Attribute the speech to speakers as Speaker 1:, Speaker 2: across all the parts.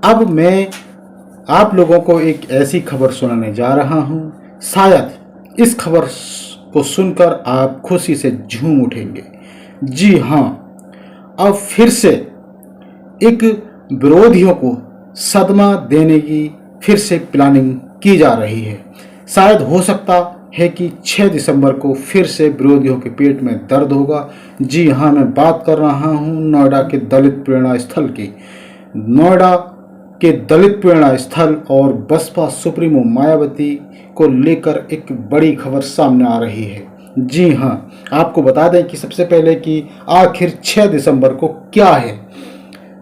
Speaker 1: अब मैं आप लोगों को एक ऐसी खबर सुनाने जा रहा हूं, शायद इस खबर को सुनकर आप खुशी से झूम उठेंगे। जी हाँ, अब फिर से एक विरोधियों को सदमा देने की फिर से प्लानिंग की जा रही है। शायद हो सकता है कि 6 दिसंबर को फिर से विरोधियों के पेट में दर्द होगा। जी हाँ, मैं बात कर रहा हूँ नोएडा के दलित प्रेरणा स्थल की। नोएडा के दलित प्रेरणा स्थल और बसपा सुप्रीमो मायावती को लेकर एक बड़ी खबर सामने आ रही है। जी हाँ, आपको बता दें कि सबसे पहले कि आखिर 6 दिसंबर को क्या है।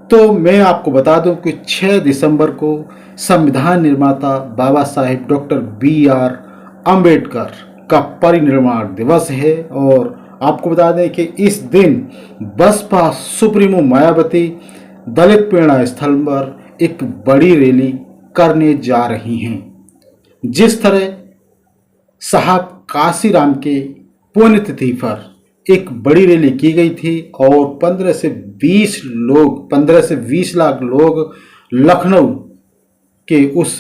Speaker 1: तो मैं आपको बता दूं कि 6 दिसंबर को संविधान निर्माता बाबा साहेब डॉक्टर BR अंबेडकर का परिनिर्वाण दिवस है। और आपको बता दें कि इस दिन बसपा सुप्रीमो मायावती दलित प्रेरणा स्थल पर एक बड़ी रैली करने जा रही हैं। जिस तरह साहब काशीराम के पुण्यतिथि पर एक बड़ी रैली की गई थी और 15 से 20 लाख लोग लखनऊ के उस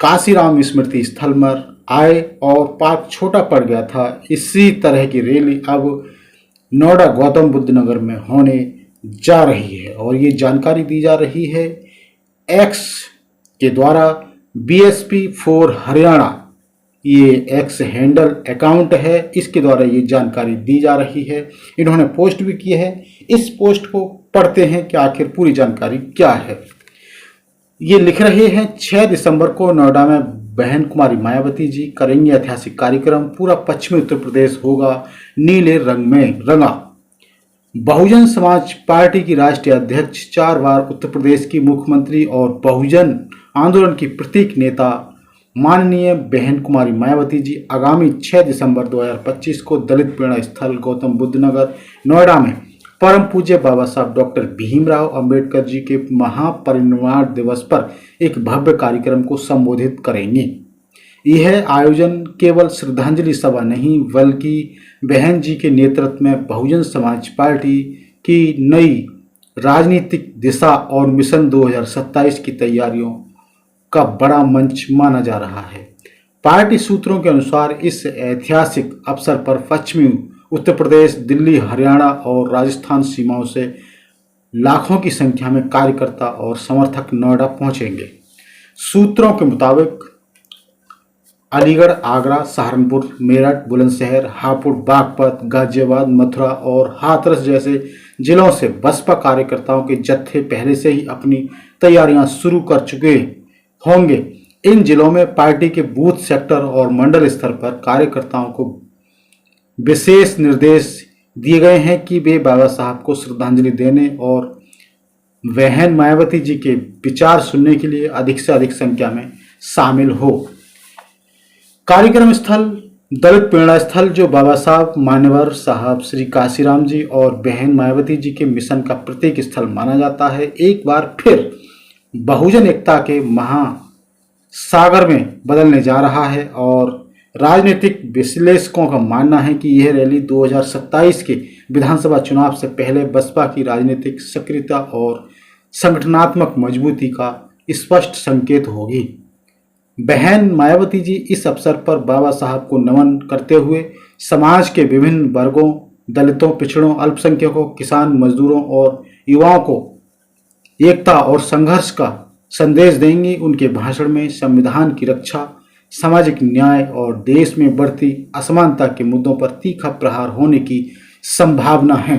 Speaker 1: काशीराम स्मृति स्थल पर आए और पार्क छोटा पड़ गया था। इसी तरह की रैली अब नोएडा गौतम बुद्ध नगर में होने जा रही है और ये जानकारी दी जा रही है एक्स के द्वारा। BSP फॉर हरियाणा ये एक्स हैंडल अकाउंट है, इसके द्वारा ये जानकारी दी जा रही है। इन्होंने पोस्ट भी की है। इस पोस्ट को पढ़ते हैं कि आखिर पूरी जानकारी क्या है। ये लिख रहे हैं 6 दिसंबर को नोएडा में बहन कुमारी मायावती जी करेंगे ऐतिहासिक कार्यक्रम। पूरा पश्चिमी उत्तर प्रदेश होगा नीले रंग में रंगा। बहुजन समाज पार्टी की राष्ट्रीय अध्यक्ष, 4 बार उत्तर प्रदेश की मुख्यमंत्री और बहुजन आंदोलन की प्रतीक नेता माननीय बहन कुमारी मायावती जी आगामी 6 दिसंबर 2025 को दलित प्रेरणा स्थल गौतम बुद्ध नगर नोएडा में परम पूज्य बाबा साहब डॉक्टर भीमराव अंबेडकर जी के महापरिनिर्वाण दिवस पर एक भव्य कार्यक्रम को संबोधित करेंगे। यह आयोजन केवल श्रद्धांजलि सभा नहीं बल्कि बहन जी के नेतृत्व में बहुजन समाज पार्टी की नई राजनीतिक दिशा और मिशन 2027 की तैयारियों का बड़ा मंच माना जा रहा है। पार्टी सूत्रों के अनुसार इस ऐतिहासिक अवसर पर पश्चिमी उत्तर प्रदेश, दिल्ली, हरियाणा और राजस्थान सीमाओं से लाखों की संख्या में कार्यकर्ता और समर्थक नोएडा पहुंचेंगे। सूत्रों के मुताबिक अलीगढ़, आगरा, सहारनपुर, मेरठ, बुलंदशहर, हापुड़, बागपत, गाजियाबाद, मथुरा और हाथरस जैसे जिलों से बसपा कार्यकर्ताओं के जत्थे पहले से ही अपनी तैयारियां शुरू कर चुके होंगे। इन जिलों में पार्टी के बूथ, सेक्टर और मंडल स्तर पर कार्यकर्ताओं को विशेष निर्देश दिए गए हैं कि वे बाबा साहब को श्रद्धांजलि देने और बहन मायावती जी के विचार सुनने के लिए अधिक से अधिक संख्या में शामिल हो। कार्यक्रम स्थल दलित प्रेरणा स्थल, जो बाबा साहब मान्यवर साहब श्री काशीराम जी और बहन मायावती जी के मिशन का प्रतीक स्थल माना जाता है, एक बार फिर बहुजन एकता के महासागर में बदलने जा रहा है। और राजनीतिक विश्लेषकों का मानना है कि यह रैली 2027 के विधानसभा चुनाव से पहले बसपा की राजनीतिक सक्रियता और संगठनात्मक मजबूती का स्पष्ट संकेत होगी। बहन मायावती जी इस अवसर पर बाबा साहब को नमन करते हुए समाज के विभिन्न वर्गों, दलितों, पिछड़ों, अल्पसंख्यकों, किसान, मजदूरों और युवाओं को एकता और संघर्ष का संदेश देंगी। उनके भाषण में संविधान की रक्षा, सामाजिक न्याय और देश में बढ़ती असमानता के मुद्दों पर तीखा प्रहार होने की संभावना है।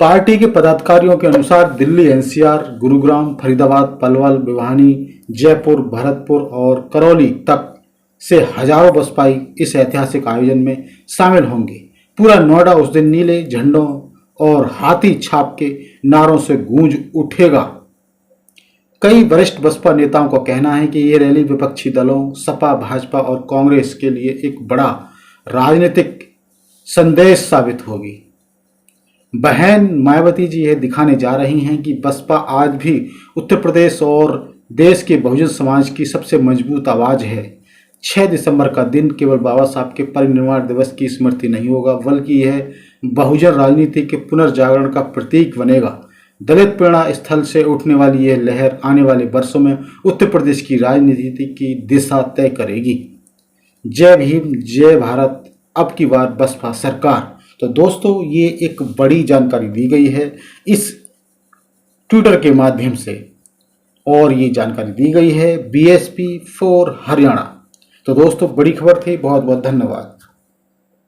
Speaker 1: पार्टी के पदाधिकारियों के अनुसार दिल्ली, NCR, गुरुग्राम, फरीदाबाद, पलवल, भिवानी, जयपुर, भरतपुर और करौली तक से हजारों बसपाई इस ऐतिहासिक आयोजन में शामिल होंगे। पूरा नोएडा उस दिन नीले झंडों और हाथी छाप के नारों से गूंज उठेगा। कई वरिष्ठ बसपा नेताओं का कहना है कि यह रैली विपक्षी दलों, सपा, भाजपा और कांग्रेस के लिए एक बड़ा राजनीतिक संदेश साबित होगी। बहन मायावती जी यह दिखाने जा रही हैं कि बसपा आज भी उत्तर प्रदेश और देश के बहुजन समाज की सबसे मजबूत आवाज है। 6 दिसंबर का दिन केवल बाबा साहब के परिनिर्वाण दिवस की स्मृति नहीं होगा, बल्कि यह बहुजन राजनीति के पुनर्जागरण का प्रतीक बनेगा। दलित प्रेरणा स्थल से उठने वाली यह लहर आने वाले वर्षों में उत्तर प्रदेश की राजनीति की दिशा तय करेगी। जय भीम, जय भारत, अब की बार बसपा सरकार। तो दोस्तों, ये एक बड़ी जानकारी दी गई है इस ट्विटर के माध्यम से, और ये जानकारी दी गई है बीएसपी फॉर हरियाणा। तो दोस्तों, बड़ी खबर थी। बहुत बहुत धन्यवाद।